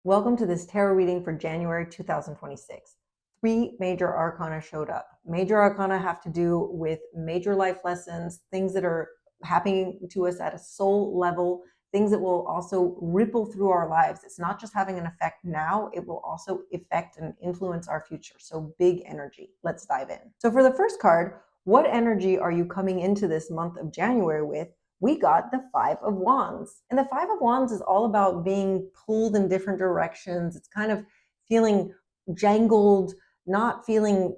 Welcome to this tarot reading for January 2026. Three major arcana showed up. Major arcana have to do with major life lessons, things that are happening to us at a soul level, things that will also ripple through our lives. It's not just having an effect now, it will also affect and influence our future. So big energy. Let's dive in. So for the first card, what energy are you coming into this month of January with? We got the Five of Wands. And the Five of Wands is all about being pulled in different directions. It's kind of feeling jangled, not feeling,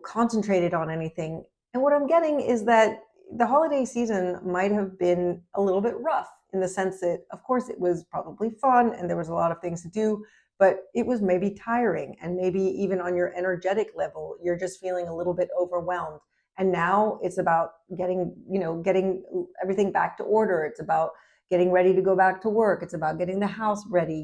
concentrated on anything. And what I'm getting is that the holiday season might have been a little bit rough in the sense that, of course, it was probably fun and there was a lot of things to do, but it was maybe tiring. And maybe even on your energetic level, you're just feeling a little bit overwhelmed. And now it's about getting everything back to order. It's about getting ready to go back to work. It's about getting the house ready.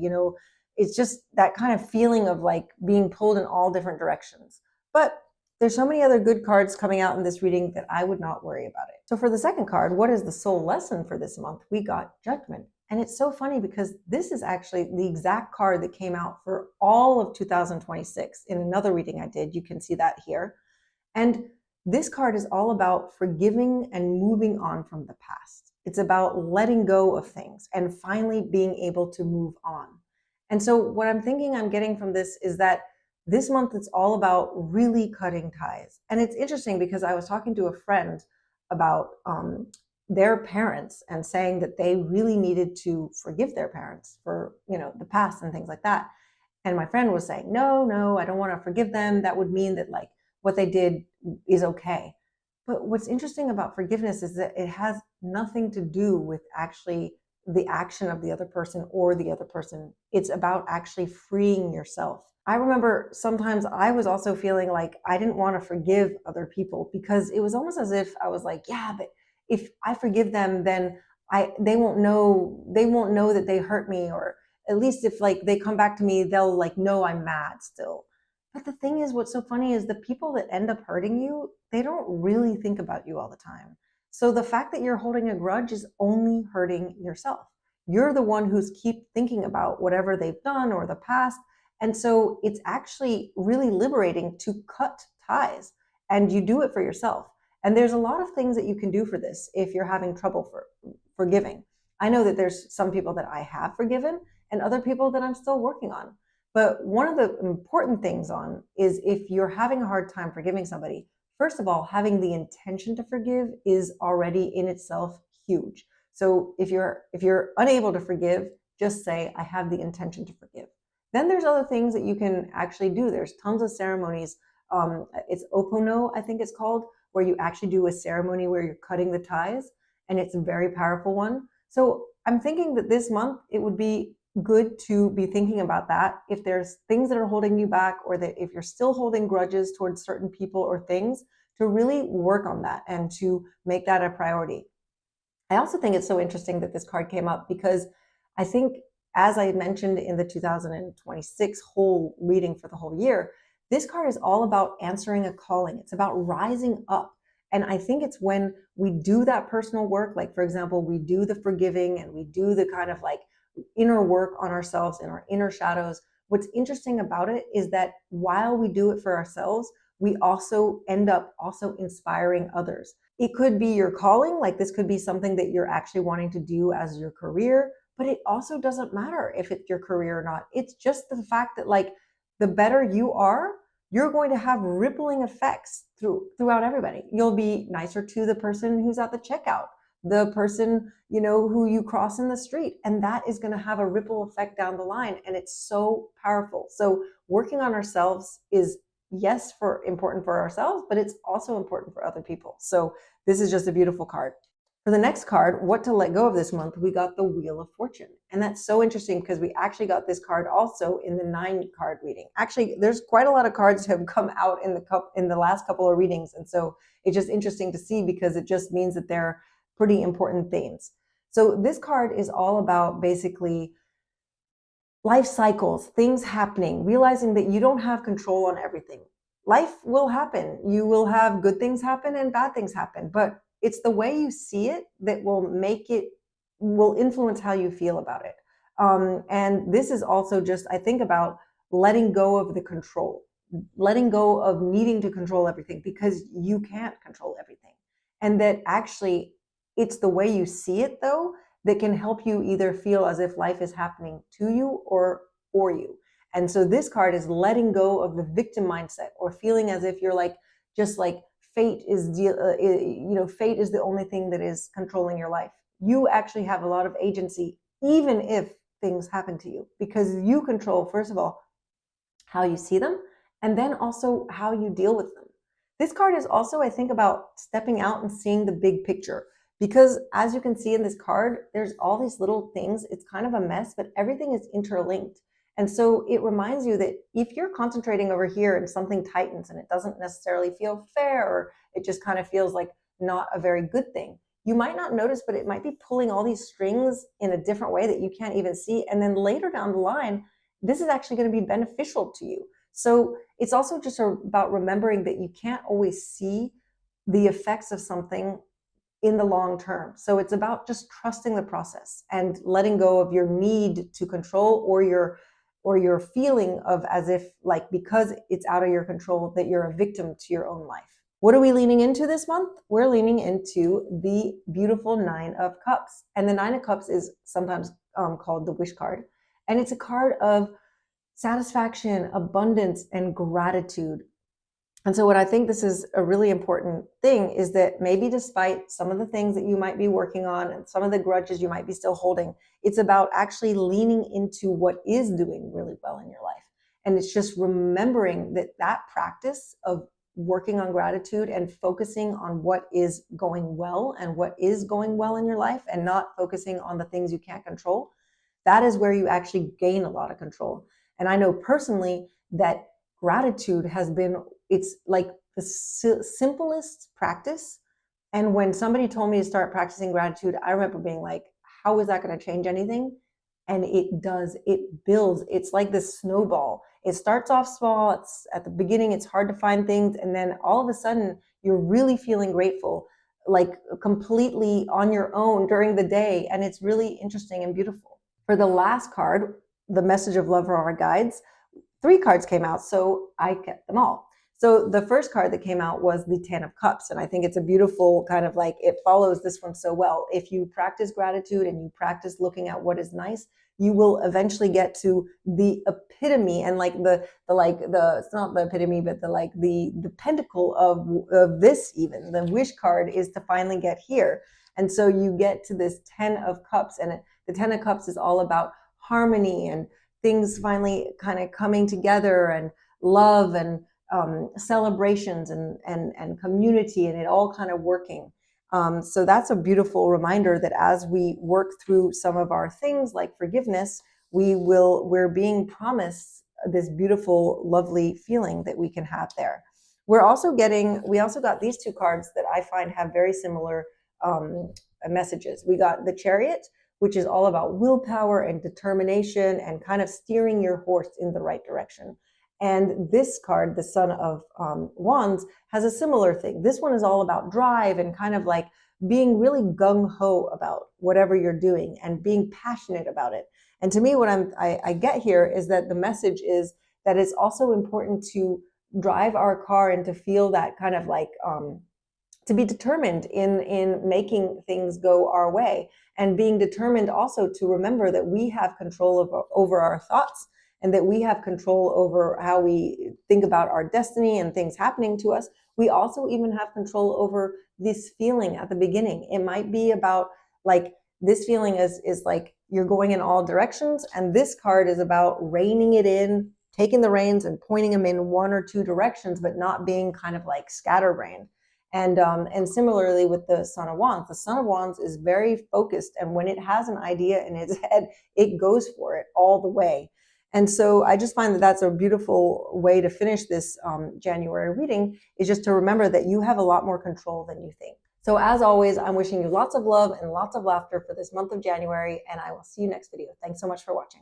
It's just that kind of feeling of like being pulled in all different directions. But there's so many other good cards coming out in this reading that I would not worry about it. So for the second card, what is the soul lesson for this month? We got Judgment. And it's so funny because this is actually the exact card that came out for all of 2026 in another reading I did. You can see that here. And this card is all about forgiving and moving on from the past. It's about letting go of things and finally being able to move on. And so what I'm thinking I'm getting from this is that this month it's all about really cutting ties. And it's interesting because I was talking to a friend about their parents and saying that they really needed to forgive their parents for, the past and things like that. And my friend was saying, no, I don't want to forgive them. That would mean that like what they did is okay. But what's interesting about forgiveness is that it has nothing to do with actually the action of the other person or the other person. It's about actually freeing yourself. I remember sometimes I was also feeling like I didn't want to forgive other people because it was almost as if I was like, yeah, but if I forgive them, then they won't know that they hurt me, or at least if like they come back to me, they'll like know I'm mad still. But the thing is, what's so funny is the people that end up hurting you, they don't really think about you all the time. So the fact that you're holding a grudge is only hurting yourself. You're the one who's keep thinking about whatever they've done or the past. And so it's actually really liberating to cut ties, and you do it for yourself. And there's a lot of things that you can do for this if you're having trouble for forgiving. I know that there's some people that I have forgiven and other people that I'm still working on. But one of the important things is if you're having a hard time forgiving somebody, first of all, having the intention to forgive is already in itself huge. So if you're unable to forgive, just say, I have the intention to forgive. Then there's other things that you can actually do. There's tons of ceremonies. It's Opono, I think it's called, where you actually do a ceremony where you're cutting the ties, and it's a very powerful one. So I'm thinking that this month it would be good to be thinking about that. If there's things that are holding you back, or that if you're still holding grudges towards certain people or things, to really work on that and to make that a priority. I also think it's so interesting that this card came up because I think, as I mentioned in the 2026 whole reading for the whole year, this card is all about answering a calling. It's about rising up. And I think it's when we do that personal work, like for example, we do the forgiving and we do the kind of like inner work on ourselves and our inner shadows. What's interesting about it is that while we do it for ourselves, we also end up also inspiring others. It could be your calling, like this could be something that you're actually wanting to do as your career, but it also doesn't matter if it's your career or not. It's just the fact that like the better you are, you're going to have rippling effects throughout everybody. You'll be nicer to the person who's at the checkout, the person, who you cross in the street, and that is going to have a ripple effect down the line. And it's so powerful. So working on ourselves is, yes, important for ourselves, but it's also important for other people. So this is just a beautiful card. For the next card, what to let go of this month, we got the Wheel of Fortune. And that's so interesting because we actually got this card also in the 9-card reading. Actually, there's quite a lot of cards that have come out in the last couple of readings. And so it's just interesting to see because it just means that they're pretty important themes. So this card is all about basically life cycles, things happening, realizing that you don't have control on everything. Life will happen. You will have good things happen and bad things happen, but it's the way you see it that will influence how you feel about it. And this is also just, I think about letting go of the control, letting go of needing to control everything, because you can't control everything. And that actually it's the way you see it, though, that can help you either feel as if life is happening to you or for you. And so this card is letting go of the victim mindset, or feeling as if you're like, just like fate is fate is the only thing that is controlling your life. You actually have a lot of agency, even if things happen to you, because you control, first of all, how you see them, and then also how you deal with them. This card is also, I think, about stepping out and seeing the big picture, because as you can see in this card, there's all these little things. It's kind of a mess, but everything is interlinked. And so it reminds you that if you're concentrating over here and something tightens and it doesn't necessarily feel fair, or it just kind of feels like not a very good thing, you might not notice, but it might be pulling all these strings in a different way that you can't even see. And then later down the line, this is actually going to be beneficial to you. So it's also just about remembering that you can't always see the effects of something in the long term. So it's about just trusting the process and letting go of your need to control, or your feeling of as if, like, because it's out of your control, that you're a victim to your own life. What are we leaning into this month? We're leaning into the beautiful Nine of Cups. And the Nine of Cups is sometimes called the wish card. And it's a card of satisfaction, abundance, and gratitude. And so what I think this is a really important thing is that maybe despite some of the things that you might be working on and some of the grudges you might be still holding, it's about actually leaning into what is doing really well in your life. And it's just remembering that that practice of working on gratitude and focusing on what is going well and what is going well in your life, and not focusing on the things you can't control, that is where you actually gain a lot of control. And I know personally that gratitude has been, it's like the simplest practice. And when somebody told me to start practicing gratitude, I remember being like, how is that going to change anything? And it does, it builds. It's like this snowball. It starts off small. It's at the beginning, it's hard to find things. And then all of a sudden you're really feeling grateful, like completely on your own during the day. And it's really interesting and beautiful. For the last card, the message of love for our guides, 3 cards came out, so I kept them all. So the first card that came out was the 10 of Cups. And I think it's a beautiful kind of, like, it follows this one so well. If you practice gratitude and you practice looking at what is nice, you will eventually get to the epitome, and like it's not the epitome, but the pinnacle of this. Even the wish card is to finally get here. And so you get to this 10 of Cups, and the 10 of Cups is all about harmony and things finally kind of coming together, and love, and celebrations, and community, and it all kind of working. So that's a beautiful reminder that as we work through some of our things like forgiveness, we're being promised this beautiful, lovely feeling that we can have there. We also got these 2 cards that I find have very similar messages. We got the Chariot, which is all about willpower and determination and kind of steering your horse in the right direction. And this card, the Son of Wands, has a similar thing. This one is all about drive and kind of like being really gung-ho about whatever you're doing and being passionate about it. And to me, what I get here is that the message is that it's also important to drive our car and to feel that kind of like to be determined in making things go our way, and being determined also to remember that we have control over our thoughts, and that we have control over how we think about our destiny and things happening to us. We also even have control over this feeling at the beginning. It might be about, like, this feeling is like you're going in all directions, and this card is about reining it in, taking the reins and pointing them in 1 or 2 directions, but not being kind of like scatterbrained. And similarly with the Son of Wands is very focused, and when it has an idea in its head, it goes for it all the way. And so I just find that that's a beautiful way to finish this January reading, is just to remember that you have a lot more control than you think. So as always, I'm wishing you lots of love and lots of laughter for this month of January, and I will see you next video. Thanks so much for watching.